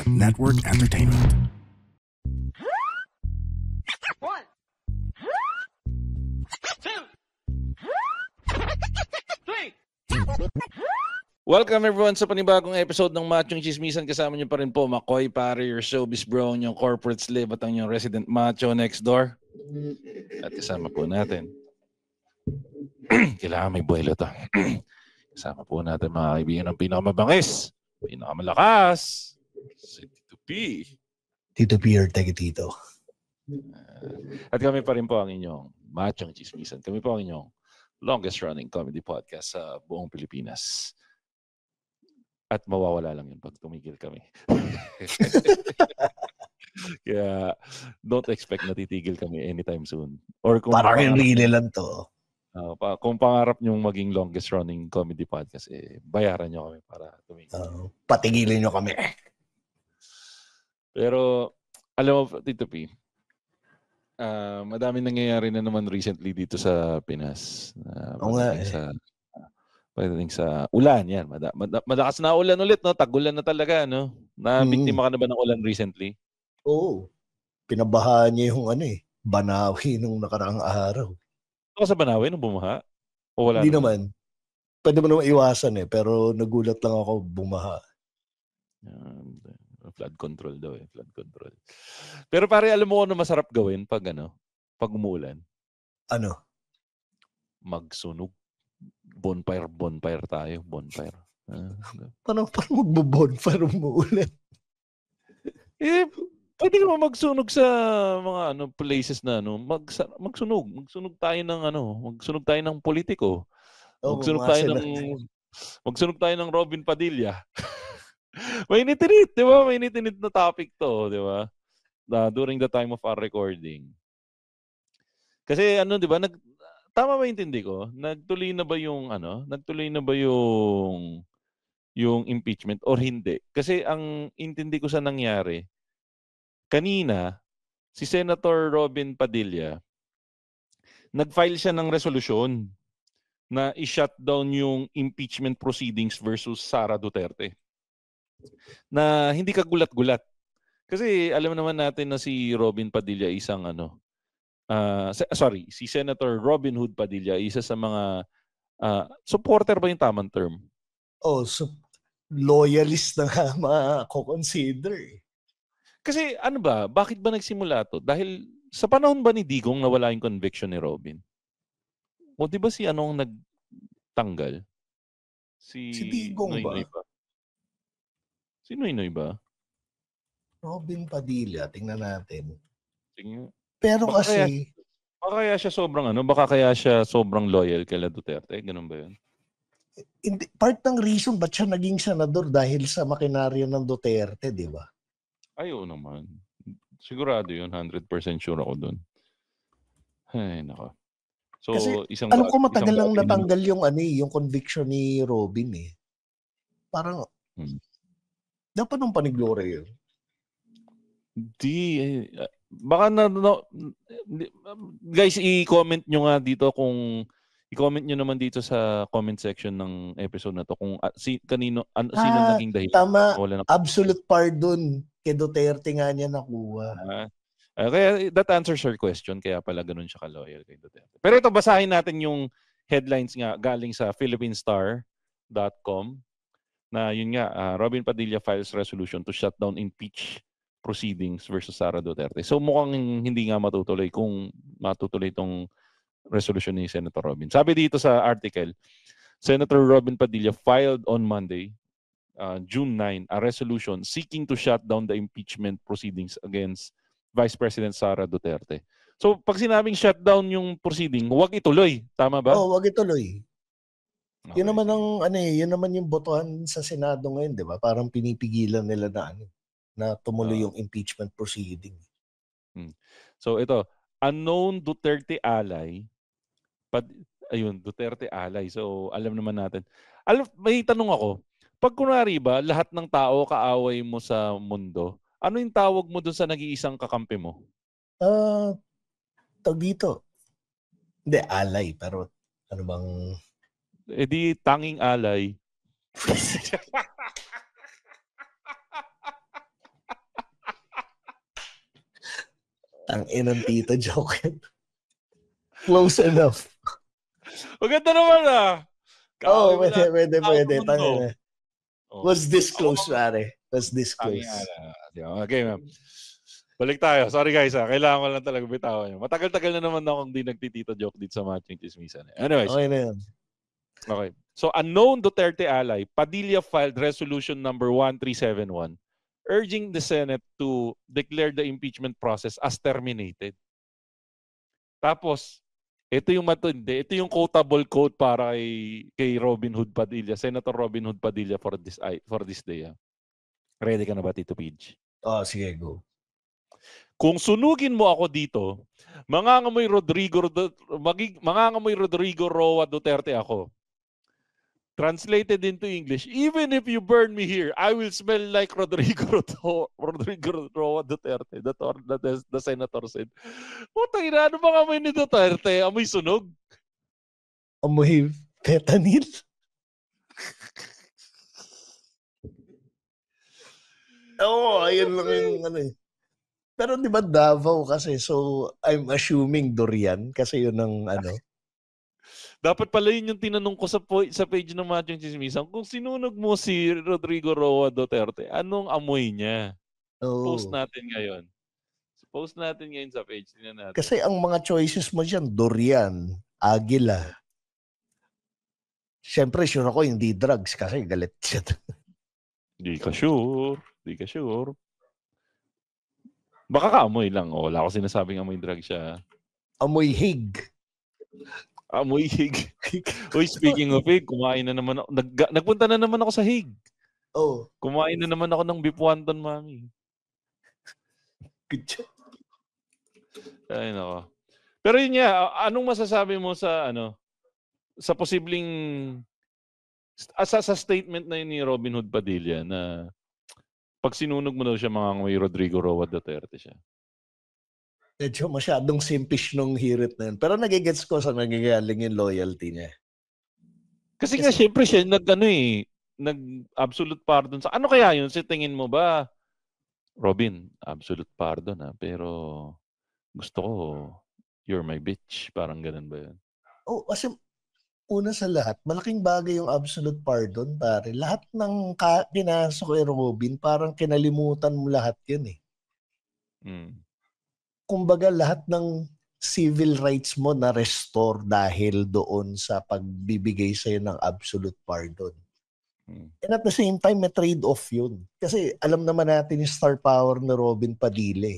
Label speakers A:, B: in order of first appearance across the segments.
A: Network Entertainment.
B: One, two, three.
C: Welcome everyone sa panibagong episode ng Machong Chismisan. Kasama niyo pa rin po Makoy, pare, your showbiz bro, yung corporate slave at ang yung resident macho next door. At kasama po natin. Kailangan may buwelo to. Kasama po natin mga kaibigan ng pinakamabangis, pinakamalakas, si Tito P.
D: Tito P or Tega Tito.
C: At kami pa rin po ang inyong Machong Chismisan. Kami po ang inyong longest running comedy podcast sa buong Pilipinas. At mawawala lang yun pag tumigil kami. Kaya don't expect na titigil kami anytime soon. Or kung
D: parang hindi lang to.
C: Kung pangarap nyong maging longest running comedy podcast, bayaran nyo kami para tumigil.
D: Patigilin nyo kami.
C: Pero, alam mo, Tito P, madaming nangyayari na naman recently dito sa Pinas. Pagdating sa ulan, yan. Malakas na ulan ulit, no? Tag-ulan na talaga, no? Nabiktima ka na ba ng ulan recently?
D: Oo. Pinabahaan niya yung Banawi nung nakaraang araw.
C: Ako sa Banawi nung bumaha? O wala
D: hindi naman. Pwede mo naman iwasan pero nagulat lang ako bumaha.
C: Flood control daw flood control. Pero pare, alam mo ano masarap gawin pag umuulan?
D: Ano?
C: Magsunog. Bonfire tayo. Bonfire.
D: Parang magbo-bonfire umuulan.
C: Pwede naman magsunog sa mga places na magsunog. Magsunog tayo ng politiko. Magsunog tayo ng Robin Padilla. Mainit-init, di ba? Mainit-init na topic to, di ba? During the time of our recording. Kasi di ba, tama ba intindi ko? Nagtuloy na ba yung impeachment or hindi? Kasi ang intindi ko sa nangyari, kanina, si Senator Robin Padilla, nag-file siya ng resolusyon na i-shut down yung impeachment proceedings versus Sara Duterte. Na hindi ka gulat-gulat. Kasi alam naman natin na si Robin Padilla isang si Senator Robin Hood Padilla isa sa mga supporter ba yung tamang term?
D: Loyalist na nga mako-consider.
C: Kasi bakit ba nagsimula to? Dahil sa panahon ba ni Digong nawala yung conviction ni Robin? O di ba si ang nagtanggal? Si
D: Digong
C: Noynoy ba? Si Noynoy ba?
D: Robin Padilla, tingnan natin.
C: Tingnan.
D: Pero baka
C: kaya siya sobrang loyal kay Duterte? Ganun ba yun?
D: Part ng reason ba't siya naging senador dahil sa makinaryo ng Duterte, di ba?
C: Ayaw naman. Sigurado yun. 100% sure ako dun. Ay, nako. So,
D: kasi alam ko matagal lang natanggal yung conviction ni Robin Parang, dapat nung paniglory yun.
C: Baka guys, i-comment nyo nga dito i-comment nyo naman dito sa comment section ng episode na to kung sino naging dahilan.
D: Tama, absolute pardon kay Duterte nga niya nakuha.
C: Kaya that answers her question, kaya pala ganun siya ka-loyal kay Duterte. Pero ito, basahin natin yung headlines nga galing sa philippinesstar.com na yun nga, Robin Padilla files resolution to shut down impeach proceedings versus Sara Duterte. So mukhang hindi nga matutuloy kung matutuloy itong resolution ni Senator Robin. Sabi dito sa article, Senator Robin Padilla filed on Monday, June 9, a resolution seeking to shut down the impeachment proceedings against Vice President Sara Duterte. So pag sinabing shut down yung proceeding, huwag ituloy. Tama ba?
D: Huwag ituloy.
C: Okay.
D: Yun naman yun naman yung botohan sa Senado ngayon, 'di ba? Parang pinipigilan nila na tumuloy yung impeachment proceeding.
C: So ito, unknown Duterte ally. Duterte ally. So alam naman natin. May tanong ako. Pag kunwari ba, lahat ng tao kaaway mo sa mundo, ano yung tawag mo dun sa nag-iisang kakampi mo?
D: Tawag dito. Hindi, ally. Pero ano bang...
C: di tanging alay.
D: Ang inang tito joke. Close enough.
C: Maganda naman
D: Oo,
C: Kaway mo lahat ng tao sa
D: pwede.
C: mundo.
D: Tangina.
C: Oh.
D: Was this close, pare? Was this close?
C: Okay, ma'am. Balik tayo. Sorry guys, kailangan ko lang talaga bitawan nyo. Matagal-tagal na naman akong di nagtitito joke dito sa Matching Chismisan. Anyways.
D: Okay na yan.
C: Okay. So, unknown Duterte ally, Padilla filed resolution number 1371 urging the Senate to declare the impeachment process as terminated. Tapos, ito yung matindi. Ito yung quotable quote para kay Robin Hood Padilla, Senator Robin Hood Padilla for this day. Ready ka na ba, Tito Pidge?
D: Sige, go.
C: Kung sunugin mo ako dito, mangangamoy Rodrigo Roa Duterte ako. Translated into English, even if you burn me here, I will smell like Rodrigo Roa Duterte. The senator said. Putang ina, ano bang amoy ni Duterte? Amoy sunog?
D: Amoy fentanyl? Ayun lang yung ano eh. Pero di ba Davao kasi, so I'm assuming durian kasi yun ang ano.
C: Dapat pala yun yung tinanong ko sa page ng Matching Chismisan. Kung sinunog mo si Rodrigo Roa Duterte, anong amoy niya? Post natin ngayon. Post natin ngayon sa page. Tingnan natin.
D: Kasi ang mga choices mo dyan, durian, agila. Siyempre, sure ako hindi drugs kasi galit siya.
C: Di ka sure. Baka kaamoy lang. Wala ko sinasabing amoy drug siya.
D: Amoy hig.
C: Amoy hig. Uy, speaking of hig, kumain na naman ako. Nagpunta na naman ako sa hig. Kumain na naman ako ng beef wonton, mami.
D: Good job.
C: Ay, nako. Pero yun nga, anong masasabi mo sa sa posibleng sa statement na yun ni Robin Hood Padilla na pag sinunog mo daw siya mangangamoy Rodrigo Roa Duterte siya?
D: Medyo masyadong simpish nung hirit na yun. Pero nagigets ko sa nagagaling yung loyalty niya.
C: Kasi nga, syempre siya nag-absolute pardon sa... Ano kaya yun? Sa tingin mo ba, Robin, absolute pardon pero gusto ko, you're my bitch. Parang ganun ba yun?
D: Kasi una sa lahat, malaking bagay yung absolute pardon, pare. Lahat ng pinasok kay Robin, parang kinalimutan mo lahat yun eh. Kumbaga, lahat ng civil rights mo na restore dahil doon sa pagbibigay sa'yo ng absolute pardon. And at the same time, may trade-off yun. Kasi alam naman natin yung star power ni Robin Padilla.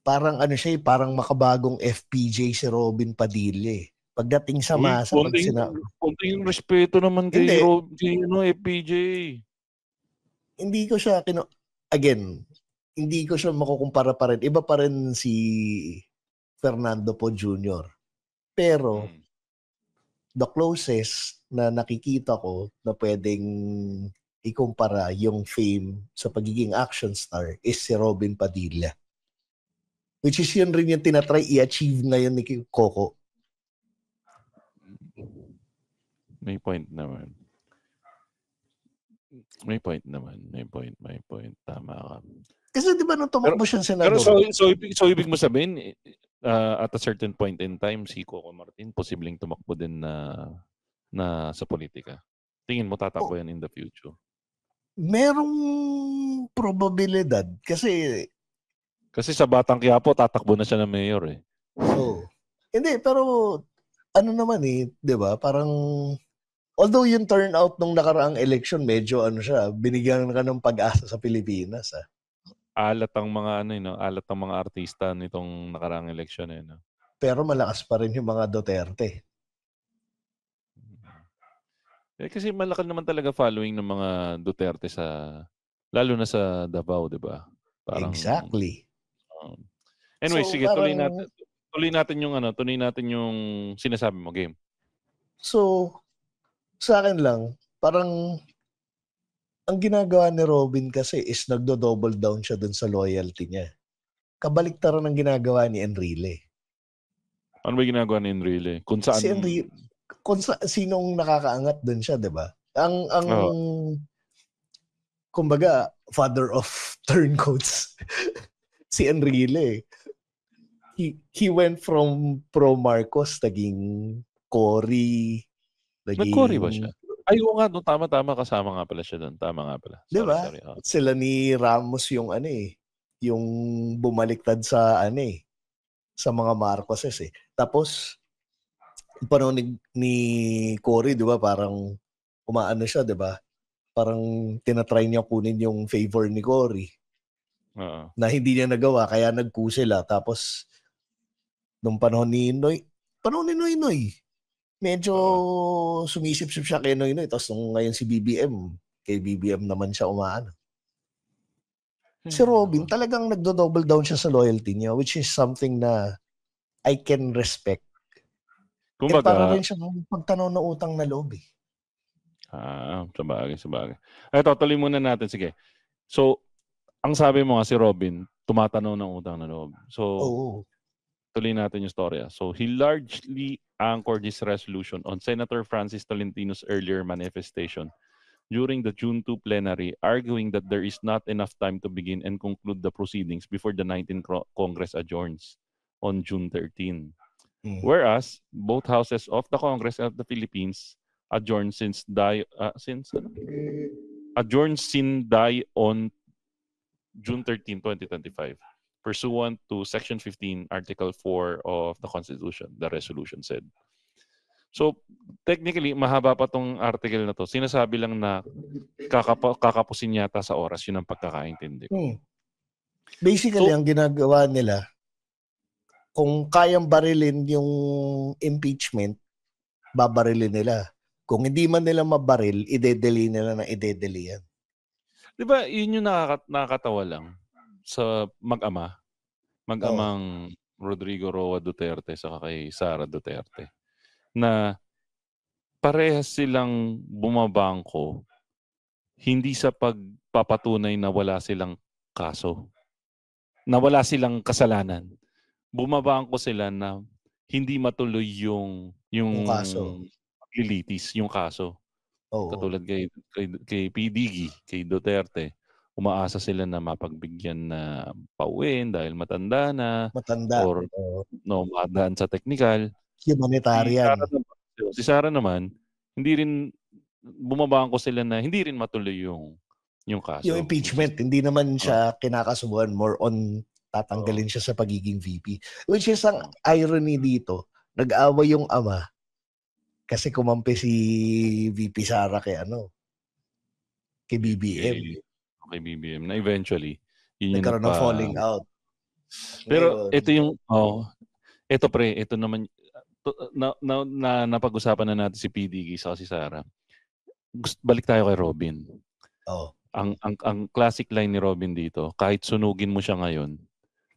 D: Parang parang makabagong FPJ si Robin Padilla. Pagdating sa masa,
C: konting respeto naman kay FPJ.
D: Hindi ko siya hindi ko siya makukumpara pa rin. Iba pa rin si Fernando Poe Jr. Pero the closest na nakikita ko na pwedeng ikumpara yung fame sa pagiging action star is si Robin Padilla. Which is yun rin yung tinatry i-achieve ngayon ni Coco.
C: May point naman. May point. Tama ka.
D: Kasi di ba nung tumakbo siyang senador?
C: Pero so ibig mo sabihin, at a certain point in time, si Coco Martin, posibleng tumakbo din na sa politika. Tingin mo tatakbo yan in the future?
D: Merong probabilidad. Kasi
C: sa Batang Quiapo, tatakbo na siya ng mayor eh.
D: Hindi, pero naman di ba? Parang although yung turnout nung nakaraang election, medyo siya, binigyan ka ng pag-asa sa Pilipinas.
C: Alat ang mga alat ang mga artista nitong nakaraang election
D: Pero malakas pa rin yung mga Duterte.
C: Kasi malaki naman talaga following ng mga Duterte lalo na sa Davao, di ba?
D: Exactly.
C: Anyway, sige, tuloy natin yung sinasabi mo, game.
D: So, sa akin lang, parang ang ginagawa ni Robin kasi is nagdo-double down siya dun sa loyalty niya. Kabaliktaran ng ginagawa ni Enrile.
C: Ano ba ginagawa ni Enrile? Kung saan?
D: Si Enrile, sinong nakakaangat dun siya, di ba? Kumbaga, father of turncoats. Si Enrile. He went from pro Marcos, naging Cory,
C: Nag-Cory ba siya? Ay, oo nga, no, tama, kasama nga pala siya doon. Tama nga pala. Sorry.
D: Sila ni Ramos yung yung bumaliktad sa sa mga Marcoses eh. Tapos, panahon ni Cory, di ba, parang umaano siya, di ba? Parang tinatry niya kunin yung favor ni Cory. Na hindi niya nagawa, kaya nagkusila. Tapos, nung panahon ni Noynoy, medyo sumisip-sip siya kay Noynoy. Tapos nung ngayon si BBM, kay BBM naman siya umaano. Si Robin, talagang nagdo-double down siya sa loyalty niya, which is something na I can respect.
C: Kumbaga,
D: para rin siya ng pagtanaw na utang na loob eh.
C: Sabagay. Ito, tuloy muna natin. Sige. So, ang sabi mo nga si Robin, tumatanaw ng utang na loob. So, tuloy natin yung storya. So, he largely anchored his resolution on Senator Francis Tolentino's earlier manifestation during the June 2 plenary, arguing that there is not enough time to begin and conclude the proceedings before the 19th Congress adjourns on June 13. Whereas, both houses of the Congress of the Philippines adjourned sine die on June 13, 2025. Pursuant to Section 15, Article 4 of the Constitution, the resolution said. So, technically, mahaba pa tong article na to. Sinasabi lang na kakapusin yata sa oras. Yun ang pagkakaintindi ko.
D: Basically, ang ginagawa nila, kung kayang barilin yung impeachment, babarilin nila. Kung hindi man nila mabaril, ide-delay nila na ide-delay yan.
C: Diba, yun yung nakakatawa lang sa mag-amang Rodrigo Roa Duterte sa kay Sara Duterte, na parehas silang bumabangko hindi sa pagpapatunay na wala silang kaso, na wala silang kasalanan. Bumabangko sila na hindi matuloy yung
D: kaso,
C: paglilitis, yung kaso. Katulad kay PDG, kay Duterte, umaasa sila na mapagbigyan na pauwiin dahil matanda na, or madaan sa technical.
D: Humanitarian.
C: Si Sara naman, hindi rin bumabangko sila na hindi rin matuloy yung kaso.
D: Yung impeachment, hindi naman siya kinakasubuan, more on tatanggalin siya sa pagiging VP. Which is ang irony dito, nag-away yung ama kasi kumampi si VP Sara kay BBM.
C: Kay BBM na eventually yun yung
D: nagkaroon ng falling out.
C: Pero ito yung ito naman napag-usapan na natin si PDG sa si Sara. Balik tayo kay Robin. Ang classic line ni Robin dito, kahit sunugin mo siya ngayon,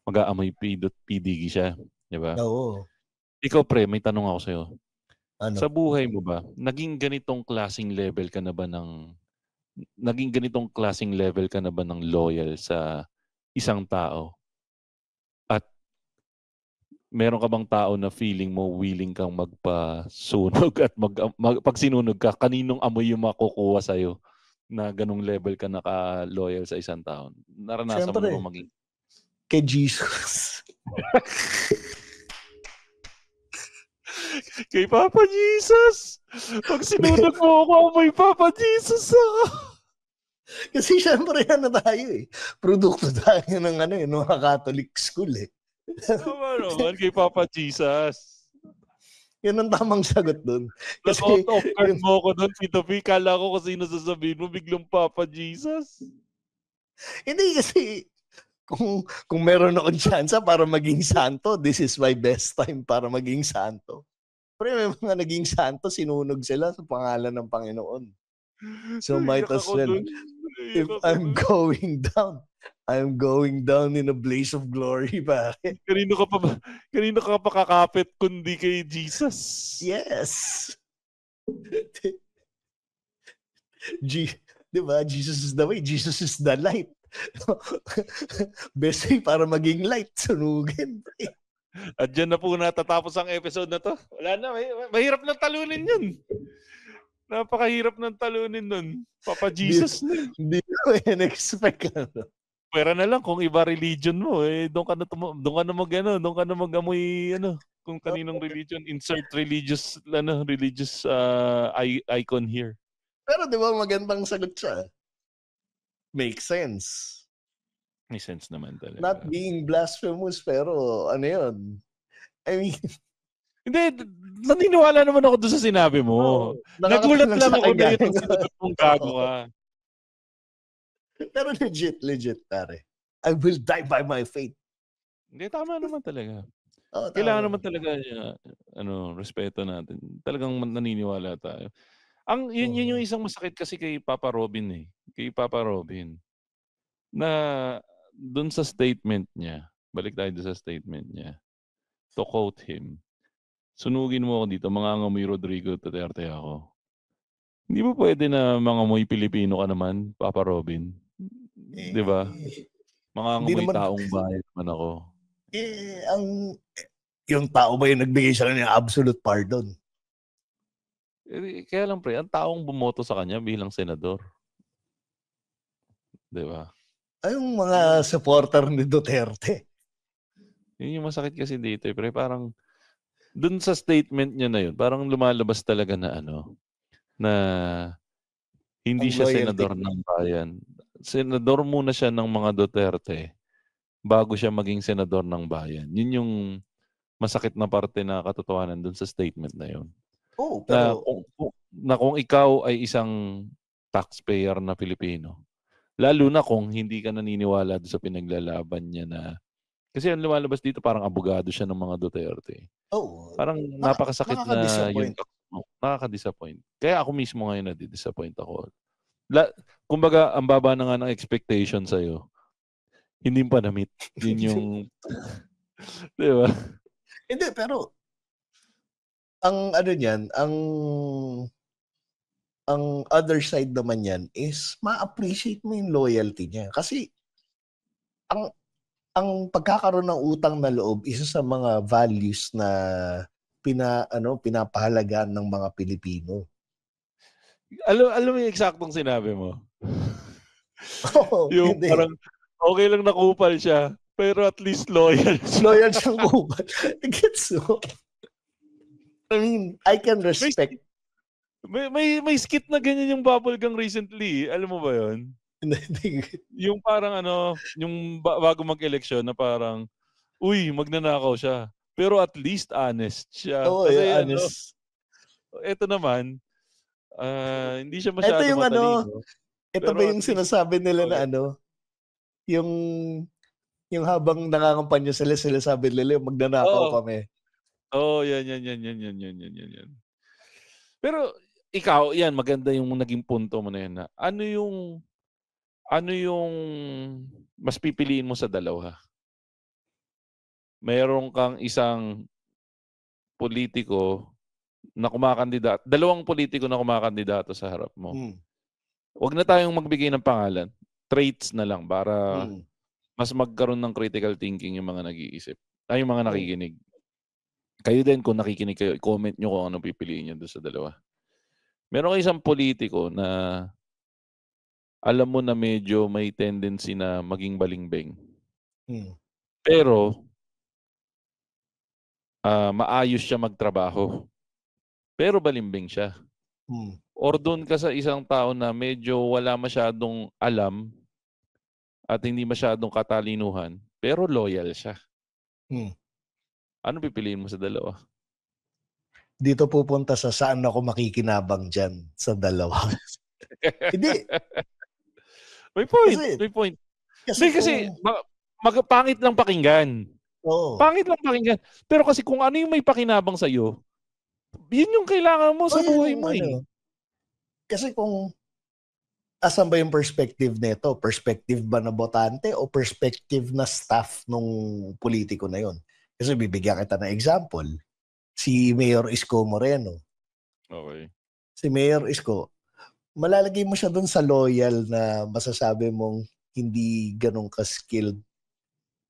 C: mag-aamoy PDG siya, di ba?
D: Oo.
C: Ikaw pre, may tanong ako sa'yo.
D: Sa
C: buhay mo ba, naging ganitong klaseng level ka na ba ng loyal sa isang tao? At meron ka bang tao na feeling mo willing kang magpasunog at pag sinunog ka, kaninong amoy yung makukuha sa'yo na ganong level ka naka-loyal sa isang tao? Naranasan mo na maging?
D: Kay Jesus.
C: Kay Papa Jesus. Pag sinunog mo ako, amoy Papa Jesus ako.
D: Kasi syempre tayo eh. Produkto tayo ng mga Catholic school eh.
C: Tama naman, kay Papa Jesus.
D: Yan ang tamang sagot dun.
C: Kasi off-guard mo ko dun, Tito P. Kala ko kung sino sasabihin mo, biglang Papa Jesus.
D: Hindi kasi, kung meron akong tsansa para maging santo, this is my best time para maging santo. Pero may mga naging santo, sinunog sila sa pangalan ng Panginoon. So might as well, if I'm going down in a blaze of glory, bakit?
C: Kanino ka pa kakapit kundi kay Jesus?
D: Yes. Diba? Jesus is the way. Jesus is the light. Best way para maging light, sunugin.
C: At dyan na po natatapos ang episode na to. Wala na, mahirap lang talunin yun. Napakahirap ng talunin nun. Papa Jesus na.
D: Hindi ko in-expect.
C: Pwera na lang kung iba religion mo, doon ka na mag-amoy, kung kaninong religion, insert religious icon here.
D: Pero di ba magandang sagot siya? Makes sense.
C: May sense naman talaga.
D: Not being blasphemous, pero ano yun? I mean,
C: hindi, naniniwala naman ako doon sa sinabi mo. Nagulat lang ako na yun ang sinagot mong gago ka.
D: Pero legit, pare. I will die by my faith.
C: Hindi, tama naman talaga.
D: Tama.
C: Kailangan naman talaga, respeto natin. Talagang naniniwala tayo. Yun yung isang masakit kasi kay Papa Robin eh. Kay Papa Robin. Na doon sa statement niya, balik tayo doon sa statement niya, to quote him, sunugin mo ako dito, mangangamoy Rodrigo Duterte ako. Hindi mo pwede na mangamoy Pilipino ka naman, Papa Robin. Di ba? Mangangamoy taong bayan naman ako.
D: Yung tao ba yung nagbigay sa kanya absolute pardon?
C: Kaya lang pre, ang taong bumoto sa kanya bilang senador. Di ba?
D: Ay, yung mga supporter ni Duterte.
C: Yun yung masakit kasi dito. Pre, parang dun sa statement niya na yun, parang lumalabas talaga na na hindi siya senador ng bayan. Senador muna siya ng mga Duterte bago siya maging senador ng bayan. Yun yung masakit na parte na katotohanan dun sa statement na yun.
D: Oh, pero
C: na kung ikaw ay isang taxpayer na Pilipino, lalo na kung hindi ka naniniwala doon sa pinaglalaban niya na kasi ang lumalabas dito parang abogado siya ng mga Duterte.
D: Oh,
C: parang napakasakit na yun. Nakaka-disappoint. Kaya ako mismo ngayon na-disappoint ako. Kumbaga, ang baba na nga ng expectation sa'yo. Hindi pa na-meet. Yun yung di ba?
D: Hindi, pero ang ano niyan, ang other side naman yan is ma-appreciate mo yung loyalty niya. Kasi ang pagkakaroon ng utang na loob, isa sa mga values na pinapahalagaan ng mga Pilipino.
C: Alam mo yung eksaktong sinabi mo? Yung
D: hindi.
C: Parang okay lang nakupal siya, pero at least loyal siya.
D: Loyal siyang kupal. Gets mo? I mean, I can respect.
C: May skit na ganyan yung Bubblegang recently. Alam mo ba yun? Yung parang yung bago mag-eleksyon na parang, uy, magnanakaw siya. Pero at least honest siya.
D: Oo,
C: kasi
D: honest.
C: Ito naman, hindi siya masyado matalino.
D: Ito ba yung sinasabi nila na yung habang nangangampanya sila sabi nila magnanakaw kami.
C: Yan. Pero ikaw, yan, maganda yung naging punto mo na yan. Ano yung mas pipiliin mo sa dalawa? Mayroon kang isang politiko na kumakandidato, dalawang politiko na kumakandidato sa harap mo. Huwag na tayong magbigay ng pangalan. Traits na lang para mas magkaroon ng critical thinking yung mga nag-iisip. Yung mga nakikinig. Kayo din kung nakikinig kayo, comment nyo kung ano pipiliin nyo doon sa dalawa. Meron kayo isang politiko na alam mo na medyo may tendency na maging balingbeng. Pero maayos siya magtrabaho. Pero balimbing siya. Or doon ka sa isang tao na medyo wala masyadong alam at hindi masyadong katalinuhan, pero loyal siya. Ano pipiliin mo sa dalawa?
D: Dito pupunta sa saan ako makikinabang dyan sa dalawa. Hindi.
C: May point. Kasi pangit lang pakinggan. Pangit lang pakinggan. Pero kasi kung ano yung may pakinabang sa'yo, yun yung kailangan mo sa buhay mo eh.
D: Kasi kung asan ba yung perspective nito? Perspective ba na botante o perspective na staff nung politiko na yun? Kasi bibigyan kita ng example. Si Mayor Isko Moreno.
C: Okay.
D: Si Mayor Isko, malalagay mo siya dun sa loyal na masasabi mong hindi ganun ka-skilled.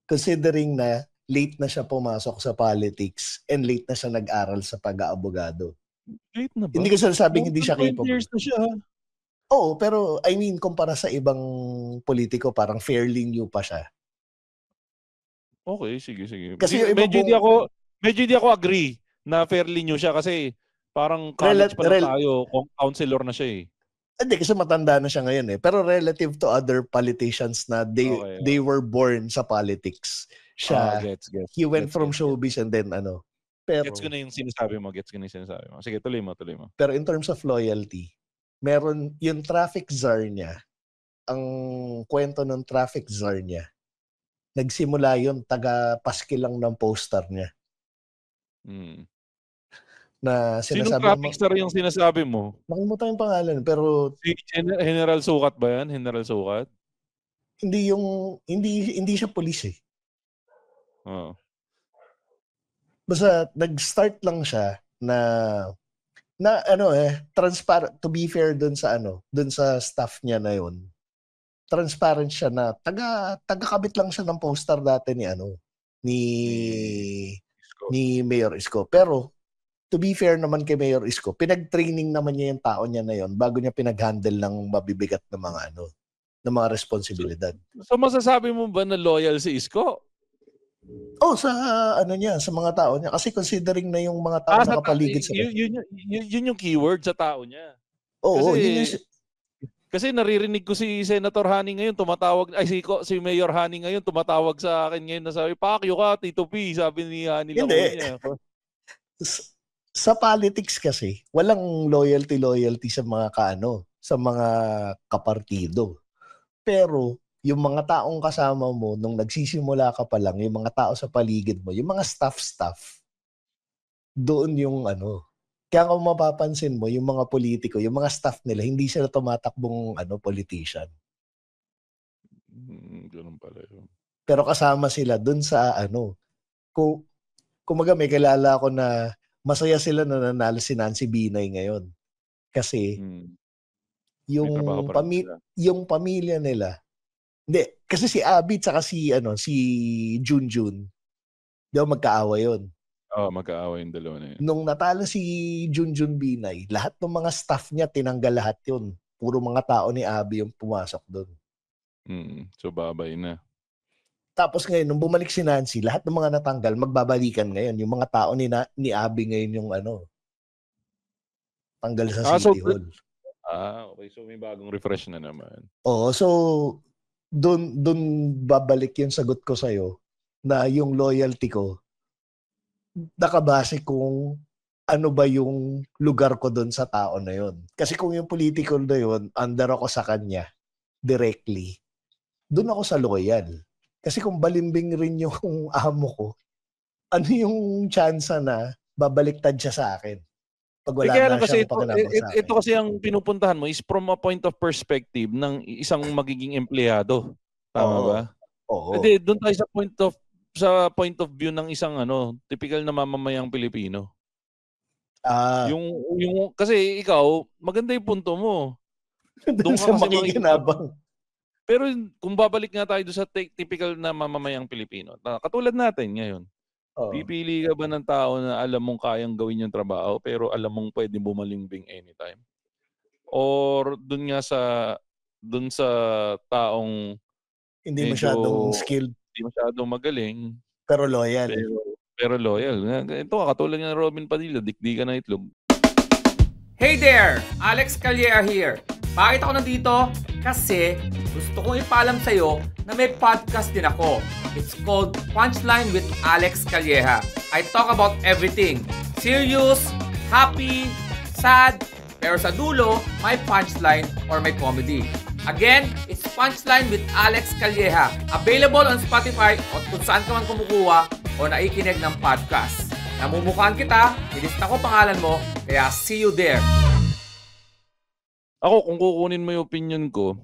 D: Considering na late na siya pumasok sa politics and late na siya nag-aral sa pag-aabogado.
C: Late na ba?
D: Hindi ko sinasabing hindi siya
C: 20
D: capable.
C: years na siya.
D: Oo, pero I mean, kumpara sa ibang politiko, parang fairly new pa siya.
C: Okay, sige.
D: Kasi yung iba
C: medyo di ako agree na fairly new siya kasi parang college pa lang tayo, counselor na siya eh.
D: Hindi, kasi matanda na siya ngayon eh. Pero relative to other politicians na they were born sa politics. Siya, he went from showbiz and then ano. Pero,
C: gets ko na yung sinasabi mo. Sige, tuloy mo.
D: Pero in terms of loyalty, meron yung traffic czar niya, ang kwento ng traffic czar niya, nagsimula yun, taga-paski lang ng poster niya. Na sinasabi
C: sinong traffic star yung sinasabi mo?
D: Nakalimutan yung pangalan, pero
C: si General Sukat ba yan? General Sukat?
D: Hindi siya pulis eh.
C: Oh.
D: Basta nag-start lang siya na transparent, to be fair dun sa staff niya na yun. Transparent siya na taga-kabit lang siya ng poster dati ni Mayor Isko. Pero to be fair naman kay Mayor Isko, pinag-training naman niya yung tao niya na yon bago niya pinag-handle ng mabibigat na mga responsibilidad.
C: So masasabi mo ba na loyal si Isko?
D: Sa sa mga tao niya. Kasi considering na yung mga tao na nakapaligid sa
C: yun yung keyword sa tao niya.
D: Oo,
C: kasi naririnig ko si Senator Hani ngayon si Mayor Hani ngayon tumatawag sa akin ngayon na sabi, "Pakyo ka, Tito P," sabi ni Hani lang niya.
D: Sa politics kasi, walang loyalty sa mga sa mga kapartido. Pero yung mga taong kasama mo nung nagsisimula ka pa lang, yung mga tao sa paligid mo, yung mga staff, doon yung Kaya kung mapapansin mo, yung mga politiko, yung mga staff nila, hindi sila tumatakbong politician.
C: Ganun pala yun.
D: Pero kasama sila doon sa kumaga may kilala ako na masaya sila na nanalo si Nancy Binay ngayon. Kasi yung pamilya nila, hindi, kasi si Abby tsaka si Junjun, di ba magkaaway yun?
C: Oo, magkaaway yung dalawa na yun.
D: Nung natalo si Junjun Binay, lahat ng mga staff niya tinanggal lahat yun. Puro mga tao ni Abby yung pumasok doon.
C: So babay na.
D: Tapos ngayon, nung bumalik si Nancy, lahat ng mga natanggal, magbabalikan ngayon. Yung mga tao ni Abby ngayon yung tanggal sa City Hall.
C: Okay. So may bagong refresh na naman.
D: Oo, so doon babalik yung sagot ko sa'yo na yung loyalty ko, nakabase kung ano ba yung lugar ko doon sa tao na yun. Kasi kung yung political na yun, under ako sa kanya, directly, doon ako sa loyal. Kasi kung balimbing rin yung amo ko, ano yung chance na babaliktad siya sa akin? Pag wala na siyang pakinabang sa akin.
C: Ito kasi ang pinupuntahan mo is from a point of perspective ng isang magiging empleyado. Tama ba?
D: Oo.
C: Hindi, doon tayo sa point of view ng isang typical na mamamayang Pilipino. Yung kasi ikaw, maganda yung punto mo.
D: Doon sa makikinabang.
C: Pero kung babalik nga tayo doon sa typical na mamamayang Pilipino, katulad natin ngayon, pipili ka ba ng tao na alam mong kayang gawin yung trabaho pero alam mong pwede bumalimbing anytime? Or doon nga doon sa taong
D: hindi masyadong skilled,
C: hindi masyadong magaling,
D: pero loyal.
C: Pero loyal. Ito katulad ng Robin Padilla, dikdikan ng itlog.
B: Hey there! Alex Calleja here. Bakit ako nandito? Kasi gusto kong ipaalam sa'yo na may podcast din ako. It's called Punchline with Alex Calleja. I talk about everything. Serious, happy, sad, pero sa dulo, may punchline or may comedy. Again, it's Punchline with Alex Calleja. Available on Spotify o kung saan ka man kumukuha o naikinig ng podcast. Namumukhaan kita, nilista ko pangalan mo, kaya see you there.
C: Ako, kung kukunin mo yung opinion ko,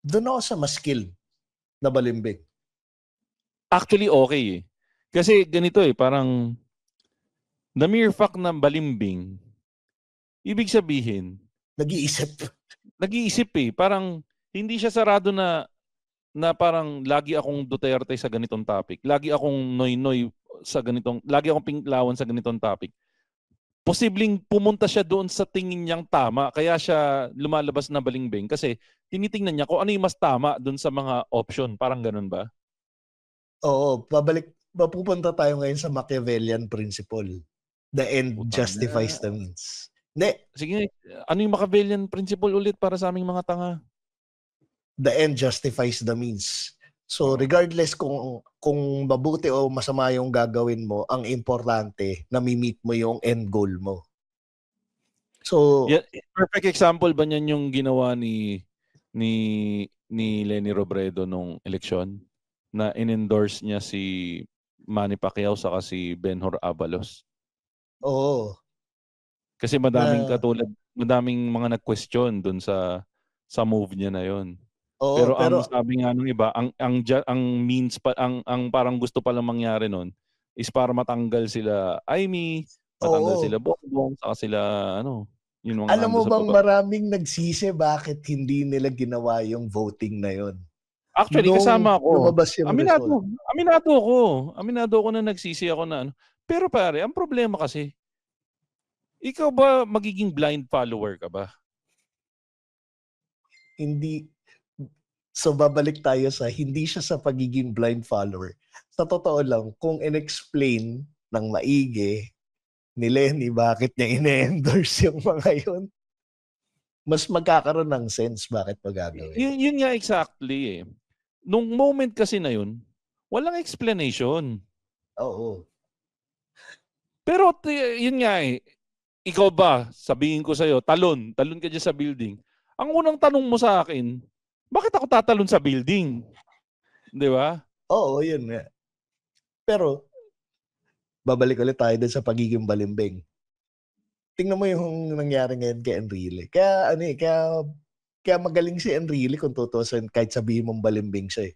D: doon ako sa mas skilled na balimbing.
C: Actually, okay eh. Kasi ganito parang the mere fact na balimbing, ibig sabihin, nag-iisip Parang hindi siya sarado na parang lagi akong Duterte sa ganitong topic. Lagi akong noy-noy sa ganitong, lagi akong pinklawan sa ganitong topic. posibleng pumunta siya doon sa tingin niyang tama. Kaya siya lumalabas na balimbing kasi tinitingnan niya kung ano yung mas tama doon sa mga option. Parang ganun ba?
D: Oo, mapupunta tayo ngayon sa Machiavellian principle. The end justifies the means. Hindi.
C: Sige, ano yung Machiavellian principle ulit para sa aming mga tanga?
D: The end justifies the means. So regardless kung mabuti o masama yung gagawin mo, ang importante na mi-meet mo yung end goal mo. So
C: perfect example ba niyan yung ginawa ni Lenny Robredo nung eleksyon na in-endorse niya si Manny Pacquiao saka si Benhur Abalos?
D: Oo.
C: Kasi madaming mga nag-question dun sa move niya na yon. Pero ang sabi nga nung iba, ang means pa ang parang gusto pa lang mangyari nun is para matanggal sila Aimee, matanggal sila Bongbong, saka sila yun mga
D: alam mo bang maraming nagsisi bakit hindi nila ginawa yung voting na yon?
C: Actually, kasama ako. Aminado ako na nagsisi ako na Pero pare, ang problema kasi, ikaw ba magiging blind follower ka ba?
D: Hindi. So babalik tayo sa hindi siya sa pagiging blind follower. Sa totoo lang, kung in-explain ng maigi ni Lenny bakit niya ine-endorse yung mga yun, mas magkakaroon ng sense bakit magagawin.
C: Yun nga exactly eh. Nung moment kasi na yun, walang explanation.
D: Oo.
C: Pero yun nga eh, ikaw ba, sabihin ko sa'yo, talon ka dyan sa building. Ang unang tanong mo sa akin, bakit ako tatalon sa building? Di ba?
D: Oo, yun nga. Pero, babalik ulit tayo din sa pagiging balimbing. Tingnan mo yung nangyari ngayon kay Enrile. Kaya magaling si Enrile kung tutusin kahit sabihin mong balimbing siya eh.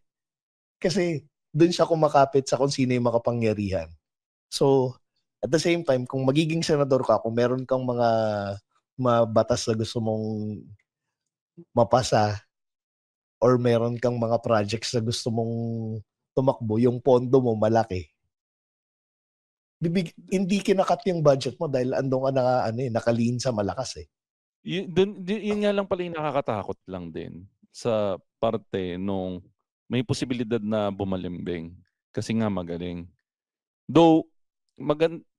D: Kasi dun siya kumakapit sa kung sino yung makapangyarihan. So, at the same time, kung magiging senador ka, kung meron kang mga batas na gusto mong mapasa, or meron kang mga projects na gusto mong tumakbo, yung pondo mo malaki. Hindi kinakat yung budget mo dahil andun ka nakaliin sa malakas eh.
C: Yun nga lang pala yung nakakatakot lang din sa parte nung may posibilidad na bumalimbing kasi nga magaling. Though,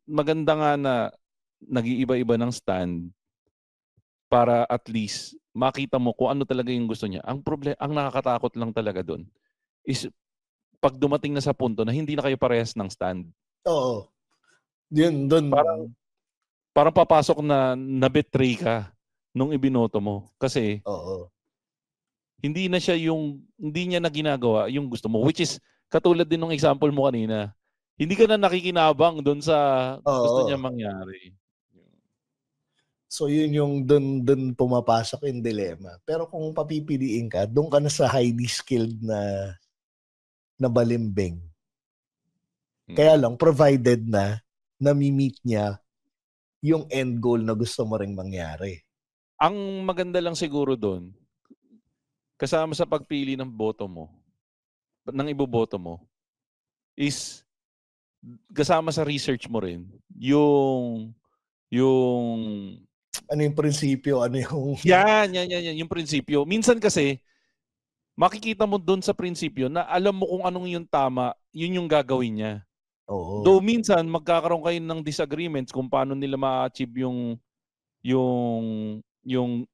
C: maganda nga na nag-iiba-iba ng stand para at least makita mo kung ano talaga yung gusto niya. Ang nakakatakot lang talaga doon is pag dumating na sa punto na hindi na kayo parehas ng stand.
D: Oo. Yun, doon.
C: Parang papasok na betray ka nung ibinoto mo. Kasi hindi niya na ginagawa yung gusto mo. Which is, katulad din ng example mo kanina, hindi ka na nakikinabang doon sa gusto niya mangyari.
D: So yun yung doon pumapasok yung dilema. Pero kung papipiliin ka, doon ka na sa highly skilled na balimbing. Kaya lang, provided na nami-meet niya yung end goal na gusto mo ring mangyari.
C: Ang maganda lang siguro doon, kasama sa pagpili ng boto mo, ng iboboto mo, is kasama sa research mo rin yung
D: ano yung prinsipyo, ano yung...
C: Yan, yung prinsipyo. Minsan kasi, makikita mo doon sa prinsipyo na alam mo kung anong yung tama, yun yung gagawin niya.
D: Oo.
C: Though minsan, magkakaroon kayo ng disagreements kung paano nila ma-achieve yung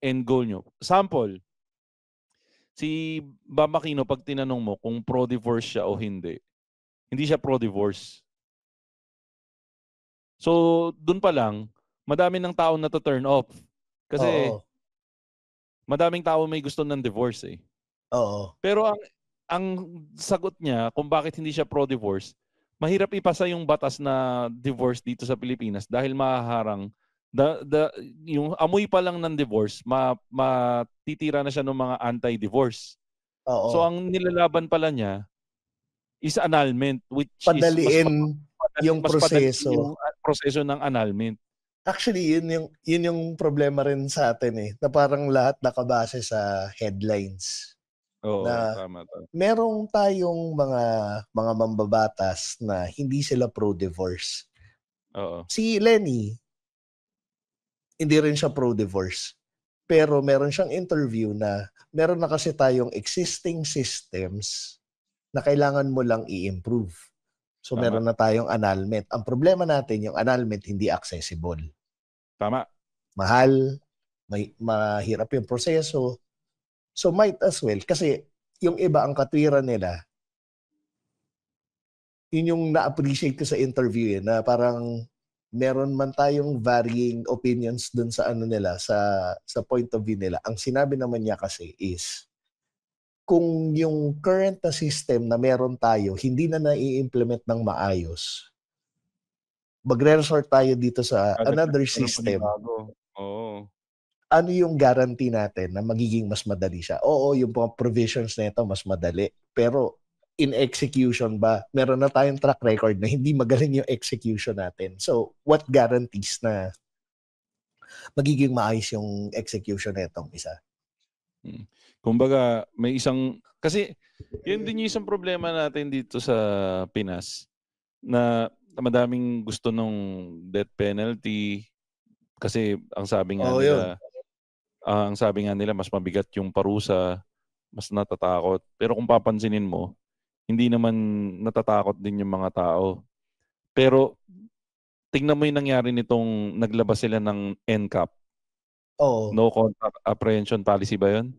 C: end goal nyo. Sample, si Bam Aquino, pag tinanong mo kung pro-divorce siya o hindi siya pro-divorce. So, doon pa lang, madami ng tao na to turn off. Kasi, madaming tao may gusto ng divorce eh.
D: Oo.
C: Pero ang sagot niya kung bakit hindi siya pro-divorce, mahirap ipasa yung batas na divorce dito sa Pilipinas dahil mahaharang yung amoy pa lang ng divorce, matitira na siya ng mga anti-divorce.
D: Oo.
C: So, ang nilalaban pala niya is annulment, which
D: padaliin yung proseso.
C: Yung proseso ng annulment.
D: Actually, yun yung problema rin sa atin eh, na parang lahat nakabase sa headlines.
C: Oo,
D: na
C: tama.
D: Merong tayong mga mambabatas na hindi sila pro-divorce.
C: Oo.
D: Si Lenny, Hindi rin siya pro-divorce. Pero meron siyang interview na meron na kasi tayong existing systems na kailangan mo lang i-improve. So
C: Tama.
D: meron na tayong annulment. Ang problema natin, yung annulment hindi accessible.
C: Tama.
D: Mahal, mahirap yung proseso. So might as well, kasi yung iba ang katwiran nila, yun yung na-appreciate ko sa interview na parang meron man tayong varying opinions dun sa ano nila, sa point of view nila. Ang sinabi naman niya kasi is, kung yung current na system na meron tayo, hindi na nai-implement ng maayos, magre-resort tayo dito sa another system.
C: Oo.
D: Ano yung guarantee natin na magiging mas madali siya? Oo, yung mga provisions na ito mas madali. Pero in execution ba, meron na tayong track record na hindi magaling yung execution natin. So, what guarantees na magiging maayos yung execution na itong isa?
C: Kumbaga, may isang... Kasi, yun din yung isang problema natin dito sa Pinas na madaming gusto nung death penalty kasi ang sabi nga nila, ang sabi nga nila mas mabigat yung parusa, mas natatakot. Pero kung papansinin mo, hindi naman natatakot din yung mga tao. Pero tingnan mo yung nangyari nitong naglabas sila ng NCAP. No Contact Apprehension Policy ba yun?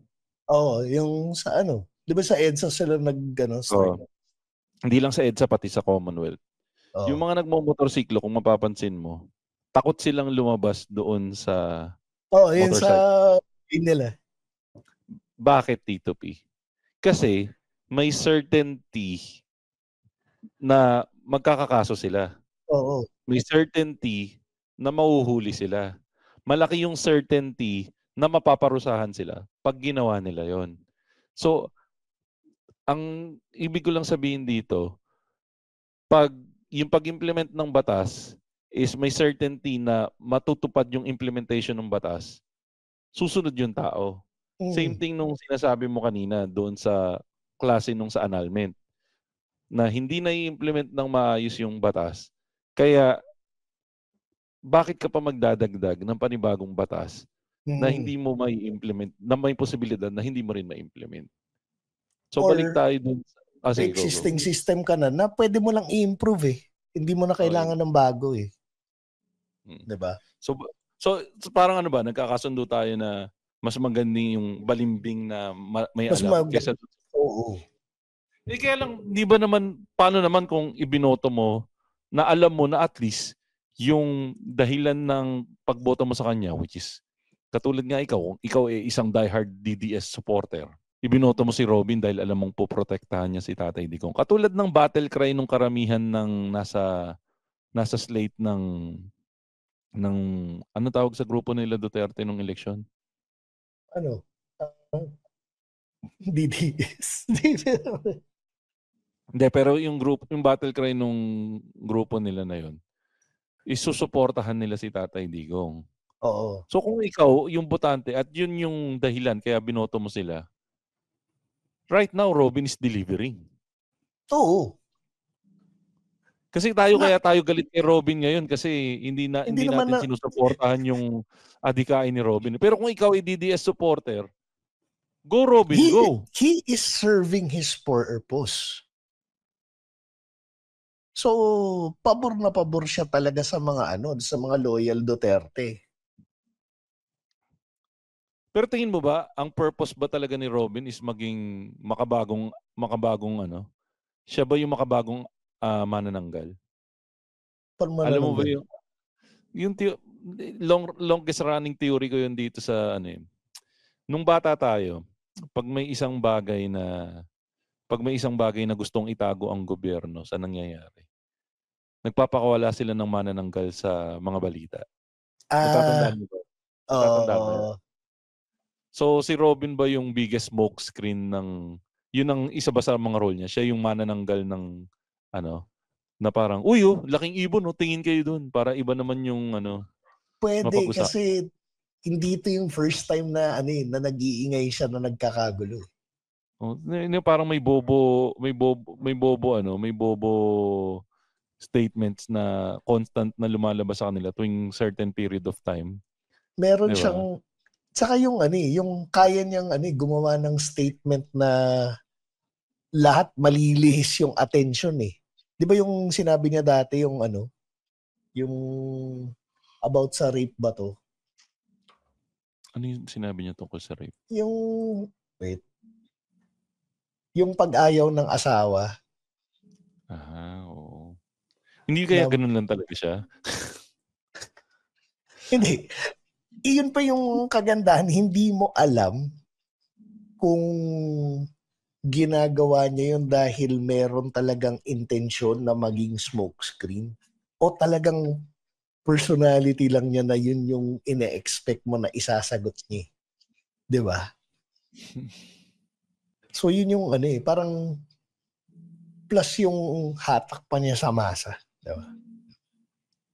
D: Oo, yung sa ano. Di ba sa EDSA sila start?
C: Hindi lang sa EDSA, pati sa Commonwealth. Yung mga nagmo-motorsiklo, kung mapapansin mo, takot silang lumabas doon sa
D: yun sa nila.
C: Bakit, Tito P? Kasi may certainty na magkakakaso sila.
D: Oo.
C: May certainty na mahuhuli sila. Malaki yung certainty na mapaparusahan sila pag ginawa nila yon. So, ang ibig ko lang sabihin dito, yung pag-implement ng batas is may certainty na matutupad yung implementation ng batas, susunod yung tao. Same thing nung sinasabi mo kanina doon sa klase nung sa annulment, na hindi na i-implement ng maayos yung batas. Kaya, bakit ka pa magdadagdag ng panibagong batas na hindi mo mai-implement, na may posibilidad na hindi mo rin ma-implement? So, balik tayo dun.
D: Existing system ka na pwede mo lang i-improve eh. Hindi mo na kailangan ng bago eh. Diba?
C: So parang ano ba, nagkakasundo tayo na mas magandang yung balimbing na may mas alam kaysa...
D: Oo.
C: Kaya lang, di ba naman, paano naman kung ibinoto mo na alam mo na at least yung dahilan ng pagboto mo sa kanya, which is, katulad nga ikaw ay isang diehard DDS supporter. Ibinoto mo si Robin dahil alam mong poprotektahan niya si Tatay Digong. Katulad ng battle cry nung karamihan ng nasa slate ng ano tawag sa grupo nila Duterte nung eleksyon?
D: Ano? DDS.
C: Hindi, pero yung battle cry nung grupo nila na yun, isusuportahan nila si Tatay Digong.
D: Oo.
C: So kung ikaw, yung botante, at yun yung dahilan kaya binoto mo sila, right now, Robin is delivering.
D: Oo.
C: Kasi kaya tayo galit kay Robin ngayon kasi hindi natin sinusuportahan yung adhikain ni Robin. Pero kung ikaw ay DDS supporter, go Robin, go!
D: He is serving his purpose. So, pabor na pabor siya talaga sa mga sa mga loyal Duterte.
C: Pero tingin mo ba, ang purpose ba talaga ni Robin is maging makabagong siya ba yung makabagong manananggal? Alam mo ba yung longest running theory ko yun dito sa nung bata tayo, pag may isang bagay na gustong itago ang gobyerno sa nangyayari, nagpapakawala sila ng manananggal sa mga balita. Natatandaan mo ba? Natatandaan mo yan? So si Robin ba yung biggest smoke screen yun ang isa ba sa mga role niya? Siya yung manananggal ng na parang, laking ibon, tingin kayo dun para iba naman yung
D: Pwede kasi hindi ito yung first time na na nag-iingay siya na nagkakagulo.
C: Parang may bobo statements na constant na lumalabas sa kanila tuwing certain period of time.
D: Meron
C: Diba?
D: siyang, tsaka yung yung kaya niyang gumawa ng statement na lahat malilihis yung attention eh. Di ba yung sinabi niya dati yung yung about sa rape ba to?
C: Ano yung sinabi niya tungkol sa rape?
D: Yung, yung pag-ayaw ng asawa.
C: Oo. Hindi kaya ganun lang talaga siya?
D: Hindi. Iyon pa yung kagandahan, hindi mo alam kung ginagawa niya yun dahil meron talagang intensyon na maging smokescreen o talagang personality lang niya na yun yung ine-expect mo na isasagot niya. Di ba? So yun yung parang plus yung hatak pa niya sa masa. Di ba?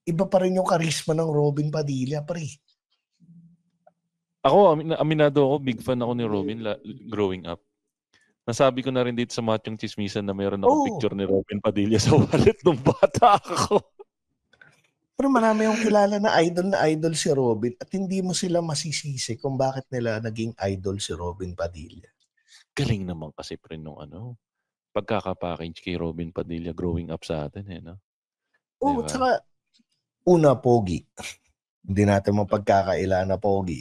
D: Iba pa rin yung karisma ng Robin Padilla, pre.
C: Ako, aminado ako, big fan ako ni Robin growing up. Nasabi ko na rin dito sa Machong Chismisan na mayroon akong picture ni Robin Padilla sa wallet nung bata ako.
D: Pero marami yung kilala na idol si Robin at hindi mo sila masisisi kung bakit nila naging idol si Robin Padilla.
C: Galing naman kasi pre nung pagkakapackage kay Robin Padilla growing up sa atin no?
D: Oo, diba? Tsaka una, pogi. Hindi natin mapagkakaila na pogi.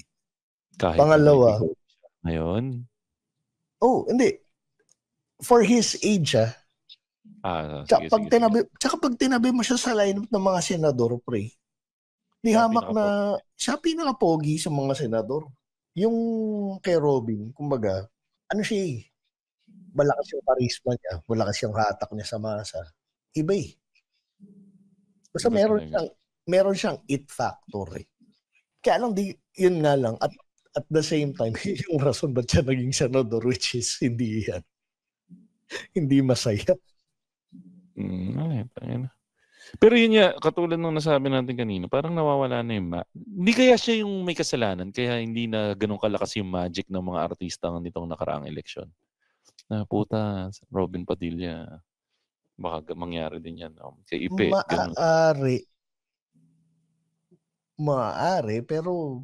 C: Kahit
D: pangalawa,
C: ngayon?
D: Hindi. For his age,
C: sige.
D: Tsaka pag tinabi mo siya sa lineup ng mga senador, pre, di hamak na siya pinaka-pogi sa mga senador. Yung kay Robin, kumbaga, siya malakas yung charisma niya, malakas yung hatak niya sa masa. Iba eh. Basta meron siyang it factor eh. Kaya lang, yun nga lang, at the same time, yung rason ba't siya naging senador, which is hindi yan. Hindi masaya.
C: Pero yun nga, katulad ng nasabi natin kanina, parang nawawala na yung hindi kaya siya yung may kasalanan, kaya hindi na ganun kalakas yung magic ng mga artista nitong nakaraang eleksyon. Na puta, Robin Padilla, baka mangyari din yan. Kay Ipe.
D: Maaari, pero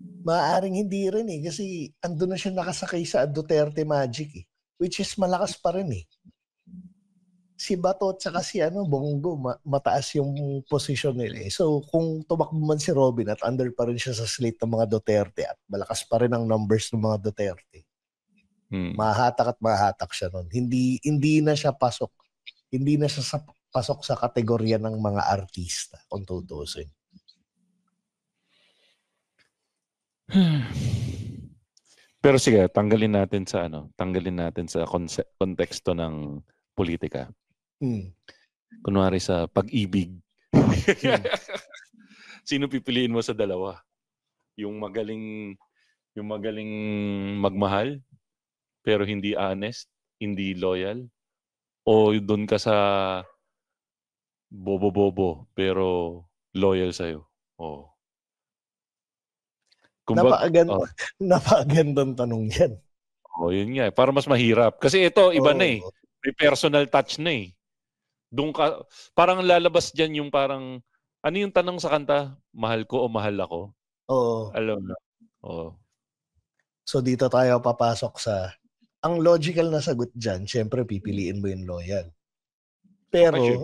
D: maaaring hindi rin eh. Kasi andun na siya nakasakay sa Duterte Magic eh. Which is malakas pa rin eh. Si Bato at saka si Bongo, mataas yung posisyon nila eh. So kung tumakbo man si Robin at under pa rin siya sa slate ng mga Duterte at malakas pa rin ang numbers ng mga Duterte, mahatak siya nun. Hindi na siya pasok. Hindi na siya pasok sa kategorya ng mga artista kung tutusin.
C: Pero sige, tanggalin natin sa konteksto ng politika. Kunwari sa pag-ibig. Sino pipiliin mo sa dalawa? Yung magaling magmahal pero hindi honest, hindi loyal, o doon ka sa bobo-bobo pero loyal sa'yo?
D: Napakagandang tanong yan.
C: Yun nga. Para mas mahirap. Kasi ito, iba na eh. May personal touch na eh. Doon ka, parang lalabas dyan yung parang, ano yung tanong sa kanta? Mahal ko o mahal ako? Alam mo.
D: So dito tayo papasok sa, ang logical na sagot dyan, syempre pipiliin mo yung loyal. Pero,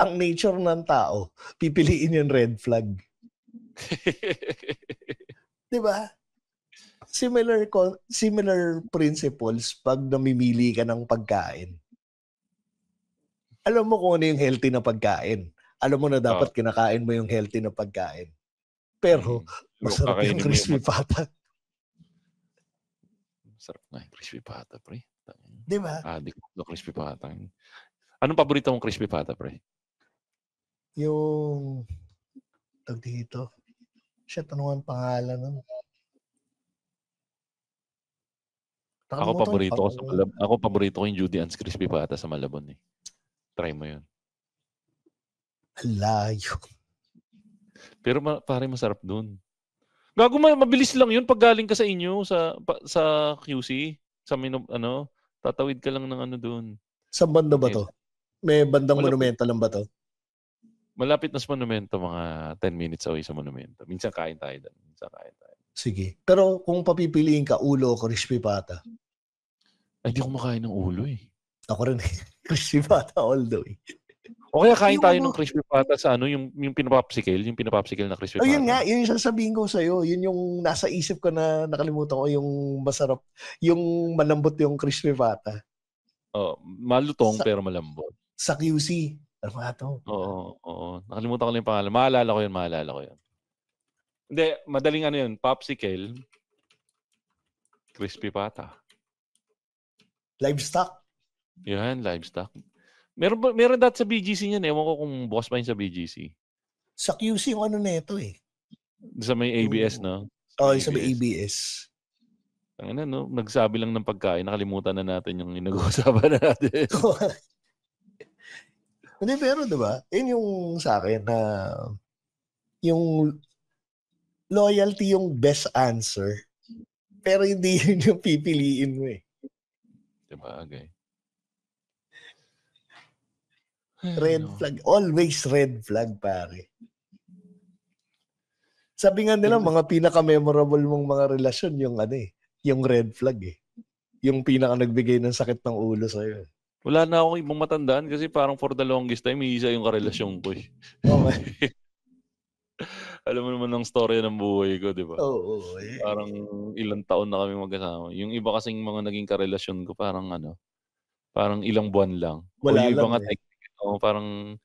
D: ang nature ng tao, pipiliin yung red flag. Diba? Similar principles pag namimili ka ng pagkain. Alam mo kung ano yung healthy na pagkain. Alam mo na dapat kinakain mo yung healthy na pagkain. Pero, masarap yung crispy pata.
C: Masarap nga yung crispy pata, pre.
D: Diba?
C: Adik ko crispy pata. Anong paborito mong crispy pata, pre?
D: Yung, dito. Siya, tanungan pangalan nun.
C: Ako paborito ko yung Judy Ann's crispy pata sa Malabon eh. Try mo yun.
D: Layo.
C: Pero pare masarap dun. Gago, mabilis lang yun pag galing ka sa inyo sa QC, sa tatawid ka lang ng dun.
D: Sa banda ba to? May bandang monumental lang ba to?
C: Malapit na sa monumento, mga 10 minutes away sa monumento. Minsan kain tayo doon.
D: Sige. Pero kung papipiliin ka, ulo o crispy pata?
C: Ay, di ko makain ng ulo eh.
D: Ako rin. Crispy pata all the way.
C: O kaya kain
D: Yung
C: tayo
D: ano-
C: ng crispy pata sa yung pinapopsicle, yung pinapopsicle na crispy
D: Oh,
C: pata.
D: yun nga, yun yung sasabihin ko sa'yo. Yun yung nasa isip ko na nakalimutan ko yung masarap, yung malambot yung crispy pata.
C: Oh, malutong pero malambot.
D: Sa QC. Ano nga to?
C: Oo. Nakalimutan ko lang yung pangalan. Maalala ko yun. Hindi, madaling ano yun. Popsicle, crispy pata.
D: Livestock.
C: Yan, livestock. Meron dati sa BGC niyan. Ewan ko kung bukas pa yun sa BGC.
D: Sa QC yung ano neto eh.
C: Sa may ABS, no?
D: Sa may ABS.
C: Ano, no? Nagsabi lang ng pagkain. Nakalimutan na natin yung inag-uusapan natin.
D: Hindi, pero diba? Yun yung sa akin na yung loyalty yung best answer. Pero hindi yun yung pipiliin mo eh.
C: Diba? Okay.
D: Red flag. Always red flag, pare. Sabi nga nila, mga pinaka-memorable mong mga relasyon yung ano eh. Yung red flag eh. Yung pinaka nagbigay ng sakit ng ulo sa'yo.
C: Wala na akong ibang matandaan kasi parang for the longest time, isa yung karelasyon ko eh.
D: Okay.
C: Alam mo naman ang storya ng buhay ko, di ba?
D: Oo.
C: Parang ilang taon na kami magkasama. Yung iba kasing mga naging karelasyon ko, parang parang ilang buwan lang.
D: Wala
C: yung iba
D: lang
C: nga, parang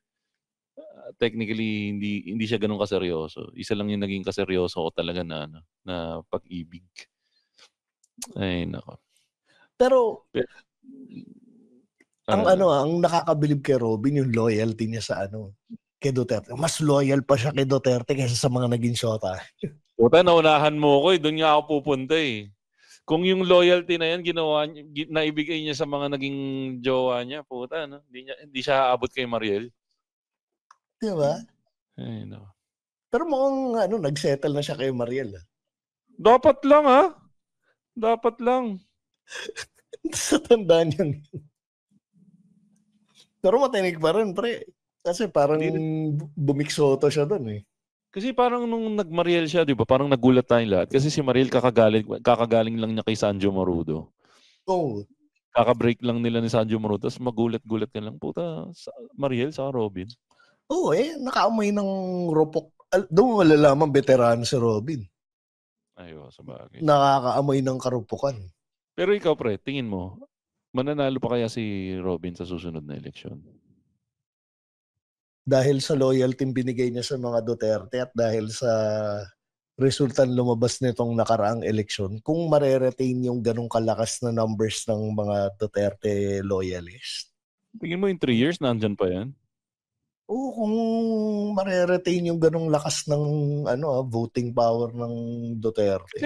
C: technically, hindi siya ganun kaseryoso. Isa lang yung naging kaseryoso ko talaga na pag-ibig. Ay, nako.
D: Pero ang nakakabilib kay Robin, yung loyalty niya sa kay Duterte. Mas loyal pa siya kay Duterte kaysa sa mga naging shota.
C: Puta, naunahan mo ko eh. Doon nga ako pupunta eh. Kung yung loyalty na yan, naibigay niya sa mga naging jowa niya, puta, no? Hindi siya aabot kay Mariel.
D: Di ba?
C: Ay, no.
D: Pero mukhang nagsettle na siya kay Mariel.
C: Dapat lang, ha? Dapat lang.
D: Sa tandaan niya. Pero matinig pa rin, pre. Kasi parang bumiksoto siya doon eh.
C: Kasi parang nung nag-Mariel siya, di ba? Parang nagulat tayong lahat. Kasi si Mariel kakagaling lang niya kay Sanjo Marudo.
D: Oo.
C: Kaka-break lang nila ni Sanjo Marudo. Tapos magulat-gulat ka lang. Puta, Mariel sa Robin.
D: Oo nakaamoy ng ropok. Doon malalaman veterano si Robin.
C: Ayo, sa bagay.
D: Nakakaamoy ng karupukan.
C: Pero ikaw, pre, tingin mo, mananalo pa kaya si Robin sa susunod na eleksyon?
D: Dahil sa loyalty binigay niya sa mga Duterte at dahil sa resultang lumabas nitong nakaraang eleksyon, kung mareretain yung ganong kalakas na numbers ng mga Duterte loyalists.
C: Tingin mo in 3 years, nandyan pa yan?
D: Oo, kung mareretain yung ganong lakas ng voting power ng Duterte.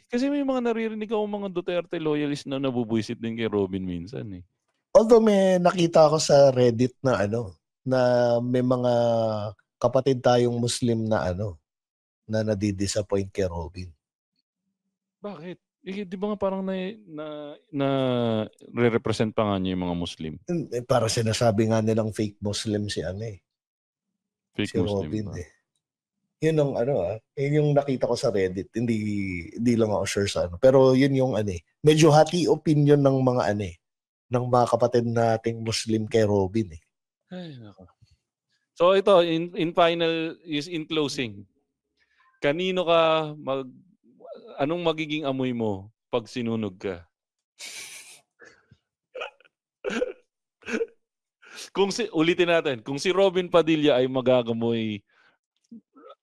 C: Kasi may mga naririnig ako mga Duterte loyalists na nabubuisit din kay Robin minsan eh.
D: Although may nakita ko sa Reddit na na may mga kapatid tayong Muslim na na nadidisappoint kay Robin.
C: Bakit? Di ba nga parang na re-represent pa nga niya yung mga Muslim?
D: Para sinasabi nga nilang fake Muslim si
C: Fake
D: si
C: Muslim
D: Robin
C: ba?
D: Yun ang yun yung nakita ko sa Reddit. Hindi lang ako sure sa pero yun yung medyo hati opinion ng mga ng mga kapatid nating Muslim kay Robin eh.
C: Ay, nako. So ito, in closing, kanino ka anong magiging amoy mo pag sinunog ka? Ulitin natin, kung si Robin Padilla ay magagamoy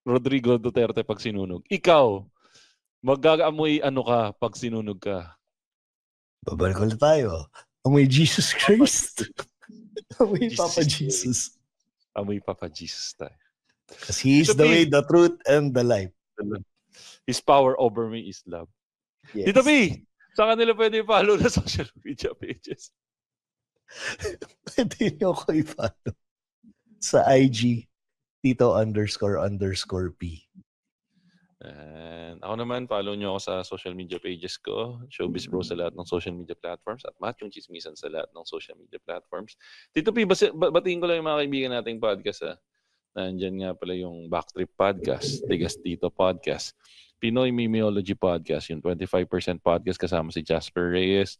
C: Rodrigo Duterte pag sinunog, ikaw, magagamoy ano ka pag sinunog ka?
D: Babalik ulit tayo. Amoy Jesus Christ. Amoy
C: Jesus
D: Papa Jesus.
C: Amoy Papa Jesus tayo.
D: Because He is the way, the truth, and the life.
C: His power over me is love.
D: Yes.
C: Tito P, saan kanila pwede i-follow na social media pages?
D: Pwede nyo ko i-follow sa IG Tito__P.
C: And ako naman, follow nyo ako sa social media pages ko. Showbiz Bro sa lahat ng social media platforms at Matt yung Chismisan sa lahat ng social media platforms. Tito P, batiin ko lang yung mga kaibigan nating podcast. Nandyan nga pala yung Backtrip Podcast, Tigas Tito Podcast, Pinoy Memeology Podcast, yung 25% podcast kasama si Jasper Reyes,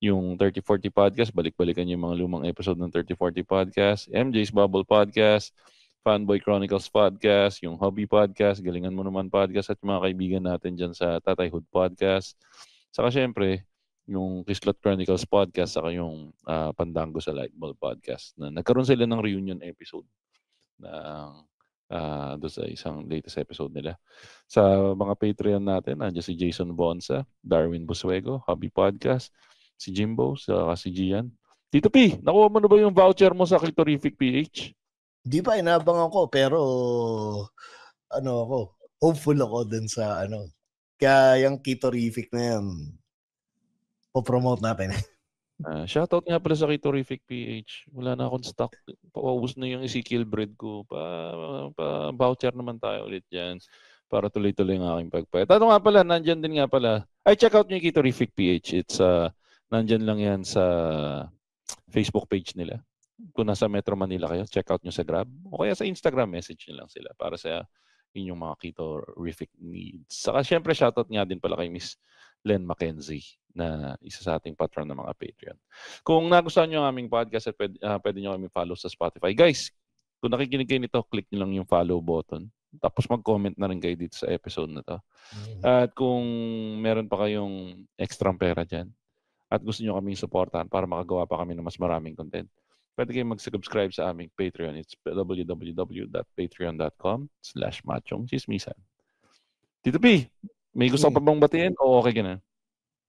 C: yung 3040 Podcast, balik-balikan yung mga lumang episode ng 3040 Podcast, MJ's Bubble Podcast, Fanboy Chronicles Podcast, yung Hobby Podcast, Galingan Mo Naman Podcast, at yung mga kaibigan natin dyan sa Tatay Hood Podcast. Saka syempre, yung Kislot Chronicles Podcast, saka yung Pandango sa Lightball Podcast. Na nagkaroon sila ng reunion episode doon sa isang latest episode nila. Sa mga Patreon natin, nandiyan si Jason Bonsa, Darwin Busuego, Hobby Podcast, si Jimbo, saka si Gian. Tito P, nakuha mo na ba yung voucher mo sa Clitorific PH?
D: Di pa, inabangan ko, pero hopeful ako dun sa Kaya yung Clitorific na yan, po-promote natin.
C: Shoutout nga pala sa Clitorific PH. Wala na akong stock. Paubos na yung Ezekiel bread ko. Pa-voucher naman tayo ulit dyan para tuloy-tuloy ang aking pagpayat. Nga pala, nandyan din nga pala. Ay, check out nyo yung Clitorific PH. It's, nandyan lang yan sa Facebook page nila. Kung nasa Metro Manila kayo, check out nyo sa Grab. O kaya sa Instagram, message nyo lang sila para sa inyong mga Clitorific needs. Saka syempre, shoutout nga din pala kay Miss Len Mackenzie na isa sa ating patron ng mga Patreon. Kung nagustuhan nyo ang aming podcast at pwede nyo kami follow sa Spotify. Guys, kung nakikinig kayo nito, click nyo lang yung follow button. Tapos mag-comment na rin kayo dito sa episode na to. At kung meron pa kayong extra pera dyan at gusto nyo kaming supportahan para makagawa pa kami ng mas maraming content, pwede kayong mag-subscribe sa aming Patreon. It's www.patreon.com/machongchismisan. Tito P, may gusto pa bang batiin o okay ka na?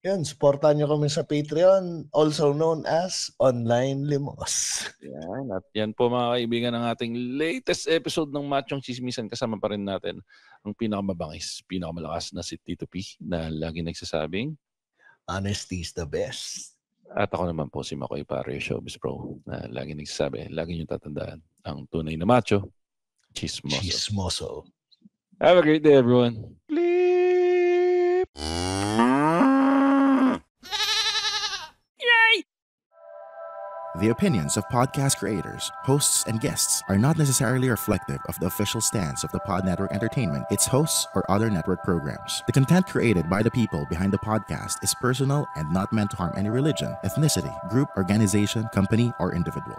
D: Yan, supportan nyo kami sa Patreon, also known as Online Limos.
C: Yan, at yan po mga kaibigan ng ating latest episode ng Machong Chismisan. Kasama pa rin natin ang pinakamabangis, pinakamalakas na si Tito P na lagi nagsasabing,
D: honesty is the best.
C: At ako naman po si Makoy Pario, Showbiz Pro, na lagi nagsasabi, lagi nyo tatandaan, ang tunay na macho, chismoso.
D: Chismoso.
C: Have a great day, everyone. Bleep!
A: The opinions of podcast creators, hosts, and guests are not necessarily reflective of the official stance of the Pod Network Entertainment, its hosts, or other network programs. The content created by the people behind the podcast is personal and not meant to harm any religion, ethnicity, group, organization, company, or individual.